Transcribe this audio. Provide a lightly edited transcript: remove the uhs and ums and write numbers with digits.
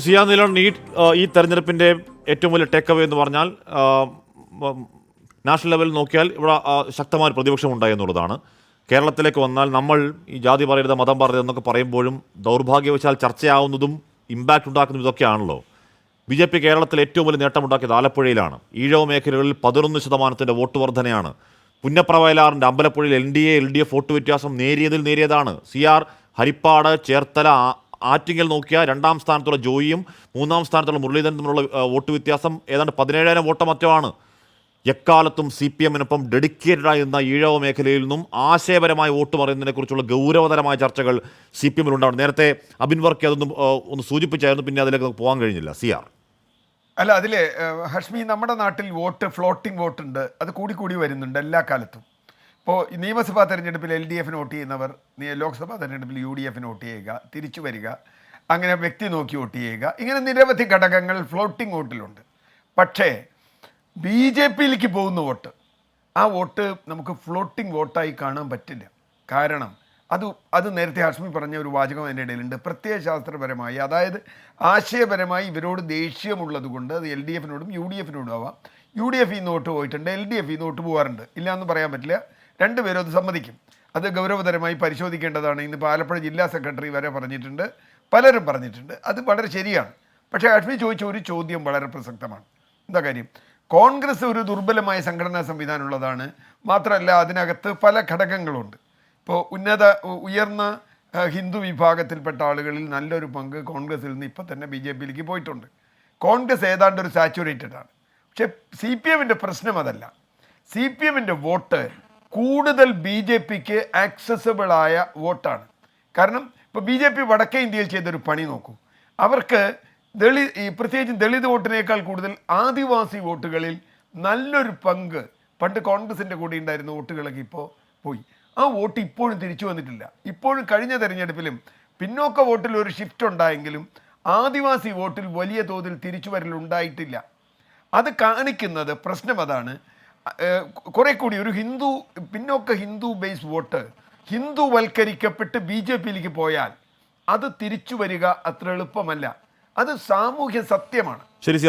സിയാ നീലൻ ഈ തെരഞ്ഞെടുപ്പിൻ്റെ ഏറ്റവും വലിയ ടേക്ക് അവേ എന്ന് പറഞ്ഞാൽ നാഷണൽ ലെവലിൽ നോക്കിയാൽ ഇവിടെ ശക്തമായ പ്രതിപക്ഷം ഉണ്ടായി എന്നുള്ളതാണ്. കേരളത്തിലേക്ക് വന്നാൽ നമ്മൾ ഈ ജാതി പറയരുത്, മതം പറയരുത് എന്നൊക്കെ പറയുമ്പോഴും ദൗർഭാഗ്യവശാൽ ചർച്ചയാവുന്നതും ഇമ്പാക്റ്റ് ഉണ്ടാക്കുന്നതും ഇതൊക്കെയാണല്ലോ. BJP കേരളത്തിൽ ഏറ്റവും വലിയ നേട്ടമുണ്ടാക്കിയത് ആലപ്പുഴയിലാണ്. ഈഴവ മേഖലകളിൽ 11% വോട്ട് വർധനയാണ്. പുന്നപ്ര വയലാറിൻ്റെ അമ്പലപ്പുഴയിൽ NDA LDF വോട്ട് വ്യത്യാസം നേരിയതാണ്. CR ഹരിപ്പാട് ചേർത്തല ആറ്റിങ്ങൽ നോക്കിയാൽ 2ാം സ്ഥാനത്തുള്ള ജോയിയും 3ാം സ്ഥാനത്തുള്ള മുരളീധരൻ തമ്മിലുള്ള വോട്ട് വ്യത്യാസം ഏതാണ്ട് 17,000 വോട്ട് മറ്റമാണ്. എക്കാലത്തും CPM-നൊപ്പം ഡെഡിക്കേറ്റഡായി നിന്ന ഈഴവ മേഖലയിൽ നിന്നും ആശയപരമായി വോട്ട് പറയുന്നതിനെക്കുറിച്ചുള്ള ഗൗരവതരമായ ചർച്ചകൾ CPM-ൽ ഉണ്ടാവണം. നേരത്തെ അബിൻ വർക്കി അതൊന്നും ഒന്ന് സൂചിപ്പിച്ചായിരുന്നു, പിന്നെ അതിലേക്ക് പോകാൻ കഴിഞ്ഞില്ല. CR അല്ല, അതിൽ ഹഷ്മി, നമ്മുടെ നാട്ടിൽ ഫ്ലോട്ടിംഗ് വോട്ടുണ്ട്, അത് കൂടി വരുന്നുണ്ട് എല്ലാ കാലത്തും. ഇപ്പോൾ നിയമസഭാ തെരഞ്ഞെടുപ്പിൽ LDF വോട്ട് ചെയ്യുന്നവർ ലോക്സഭാ തെരഞ്ഞെടുപ്പിൽ UDF വോട്ട് ചെയ്യുക, തിരിച്ചു വരിക, അങ്ങനെ വ്യക്തി നോക്കി വോട്ട് ചെയ്യുക, ഇങ്ങനെ നിരവധി ഘടകങ്ങൾ ഫ്ലോട്ടിംഗ് വോട്ടിലുണ്ട്. പക്ഷേ BJP-യിലേക്ക് പോകുന്ന വോട്ട്, ആ വോട്ട് നമുക്ക് ഫ്ലോട്ടിംഗ് വോട്ടായി കാണാൻ പറ്റില്ല. കാരണം അത് നേരത്തെ ഹഷ്മി പറഞ്ഞ ഒരു വാചകം അതിൻ്റെ ഇടയിലുണ്ട്. പ്രത്യയശാസ്ത്രപരമായി, അതായത് ആശയപരമായി ഇവരോട് ദേഷ്യമുള്ളത് കൊണ്ട് അത് LDF-നോടും UDF-നോടും ആവാം. UDF നോട്ട് പോയിട്ടുണ്ട്, LDF നോട്ട് പോകാറുണ്ട്, ഇല്ലയെന്ന് പറയാൻ പറ്റില്ല. രണ്ടുപേരും അത് സമ്മതിക്കും. അത് ഗൗരവതരമായി പരിശോധിക്കേണ്ടതാണ്. ഇന്നിപ്പോൾ ആലപ്പുഴ ജില്ലാ സെക്രട്ടറി വരെ പറഞ്ഞിട്ടുണ്ട്, പലരും പറഞ്ഞിട്ടുണ്ട്. അത് വളരെ ശരിയാണ്. പക്ഷേ ഹഷ്മി ചോദിച്ച ഒരു ചോദ്യം വളരെ പ്രസക്തമാണ്. എന്താ കാര്യം? കോൺഗ്രസ് ഒരു ദുർബലമായ സംഘടനാ സംവിധാനമുള്ളതാണ്. മാത്രമല്ല, അതിനകത്ത് പല ഘടകങ്ങളുണ്ട്. ഇപ്പോൾ ഉയർന്ന ഹിന്ദു വിഭാഗത്തിൽപ്പെട്ട ആളുകളിൽ നല്ലൊരു പങ്ക് കോൺഗ്രസിൽ നിന്ന് ഇപ്പം തന്നെ BJP-യിലേക്ക് പോയിട്ടുണ്ട്. കോൺഗ്രസ് ഏതാണ്ട് ഒരു സാച്ചുറേറ്റഡ് ആണ്. പക്ഷേ CPM-ൻ്റെ പ്രശ്നം അതല്ല. CPM-ൻ്റെ വോട്ട് കൂടുതൽ BJP-ക്ക് ആക്സസബിളായ വോട്ടാണ്. കാരണം ഇപ്പോൾ BJP വടക്കേ ഇന്ത്യയിൽ ചെയ്തൊരു പണി നോക്കൂ. അവർക്ക് പ്രത്യേകിച്ചും ദളിത് വോട്ടിനേക്കാൾ കൂടുതൽ ആദിവാസി വോട്ടുകളിൽ നല്ലൊരു പങ്ക് പണ്ട് കോൺഗ്രസിൻ്റെ കൂടെ ഉണ്ടായിരുന്ന വോട്ടുകളൊക്കെ ഇപ്പോൾ പോയി. ആ വോട്ട് ഇപ്പോഴും തിരിച്ചു വന്നിട്ടില്ല. ഇപ്പോഴും കഴിഞ്ഞ തെരഞ്ഞെടുപ്പിലും പിന്നോക്ക വോട്ടിൽ ഒരു ഷിഫ്റ്റ് ഉണ്ടായെങ്കിലും ആദിവാസി വോട്ടിൽ വലിയ തോതിൽ തിരിച്ചു വരലുണ്ടായിട്ടില്ല. അത് കാണിക്കുന്നത് പ്രശ്നം അതാണ്. കുറെ കൂടി ഒരു പിന്നോക്ക ഹിന്ദു ബേസ് വോട്ട് ഹിന്ദുവൽക്കരിക്കപ്പെട്ട് BJP-യിലേക്ക് പോയാൽ അത് തിരിച്ചു വരിക അത്ര എളുപ്പമല്ല. അത് സാമൂഹ്യ സത്യമാണ്. ശരി.